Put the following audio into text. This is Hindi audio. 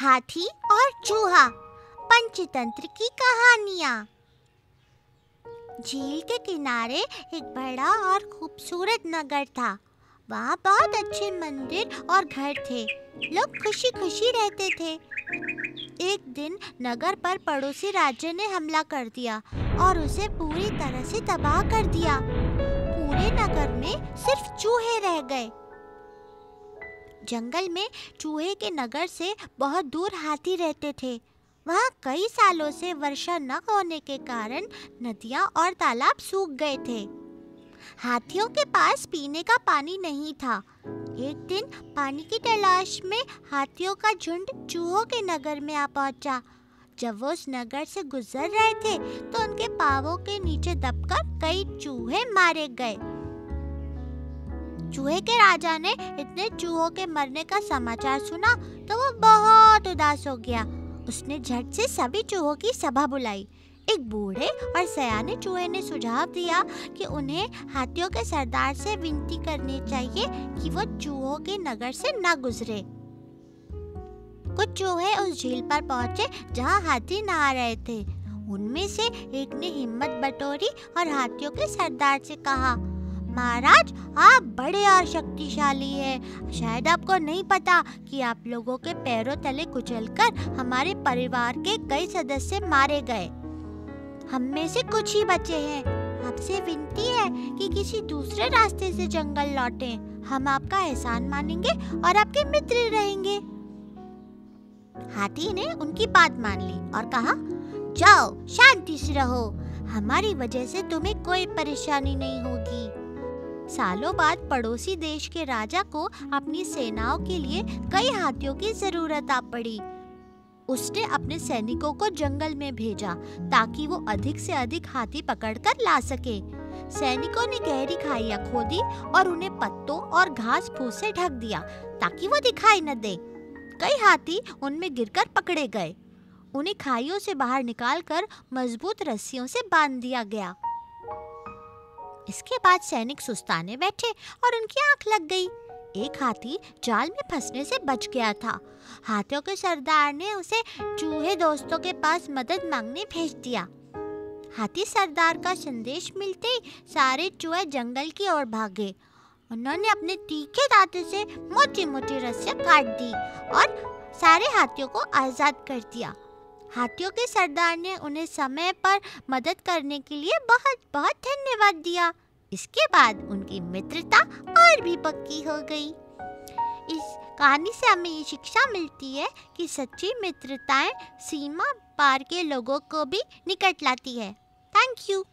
हाथी और चूहा, पंचतंत्र की कहानियाँ। झील के किनारे एक बड़ा और खूबसूरत नगर था। वहाँ बहुत अच्छे मंदिर और घर थे। लोग खुशी खुशी रहते थे। एक दिन नगर पर पड़ोसी राज्य ने हमला कर दिया और उसे पूरी तरह से तबाह कर दिया। पूरे नगर में सिर्फ चूहे रह गए। जंगल में चूहे के नगर से बहुत दूर हाथी रहते थे। वहाँ कई सालों से वर्षा न होने के कारण नदियाँ और तालाब सूख गए थे। हाथियों के पास पीने का पानी नहीं था। एक दिन पानी की तलाश में हाथियों का झुंड चूहों के नगर में आ पहुंचा। जब वो उस नगर से गुजर रहे थे तो उनके पांवों के नीचे दबकर कई चूहे मारे गए। चूहे के राजा ने इतने चूहों के मरने का समाचार सुना तो वो बहुत उदास हो गया। उसने झट से सभी चूहों की सभा बुलाई। एक बूढ़े और सयाने चूहे ने सुझाव दिया कि उन्हें हाथियों के सरदार से विनती करनी चाहिए कि वो चूहों के नगर से न गुजरे। कुछ चूहे उस झील पर पहुंचे जहां हाथी नहा रहे थे। उनमें से एक ने हिम्मत बटोरी और हाथियों के सरदार से कहा, महाराज, आप बड़े और शक्तिशाली हैं। शायद आपको नहीं पता कि आप लोगों के पैरों तले कुचलकर हमारे परिवार के कई सदस्य मारे गए। हम में से कुछ ही बचे हैं। आपसे विनती है कि किसी दूसरे रास्ते से जंगल लौटें। हम आपका एहसान मानेंगे और आपके मित्र रहेंगे। हाथी ने उनकी बात मान ली और कहा, जाओ, शांति से रहो। हमारी वजह से तुम्हें कोई परेशानी नहीं होगी। सालों बाद पड़ोसी देश के राजा को अपनी सेनाओं के लिए कई हाथियों की जरूरत आ पड़ी। उसने अपने सैनिकों को जंगल में भेजा ताकि वो अधिक से अधिक हाथी पकड़कर ला सके। सैनिकों ने गहरी खाइयां खोदी और उन्हें पत्तों और घास फूस से ढक दिया ताकि वो दिखाई न दे। कई हाथी उनमें गिरकर पकड़े गए। उन्हें खाइयों से बाहर निकालकर मजबूत रस्सियों से बांध दिया गया। इसके बाद सैनिक सुस्ताने बैठे और उनकी आंख लग गई। एक हाथी जाल में फंसने से बच गया था। हाथियों के सरदार ने उसे चूहे दोस्तों के पास मदद मांगने भेज दिया। हाथी सरदार का संदेश मिलते ही सारे चूहे जंगल की ओर भागे। उन्होंने अपने तीखे दांतों से मोटी मोटी रस्सियां काट दी और सारे हाथियों को आजाद कर दिया। हाथियों के सरदार ने उन्हें समय पर मदद करने के लिए बहुत बहुत धन्यवाद दिया। इसके बाद उनकी मित्रता और भी पक्की हो गई। इस कहानी से हमें ये शिक्षा मिलती है कि सच्ची मित्रताएं सीमा पार के लोगों को भी निकट लाती है। Thank you.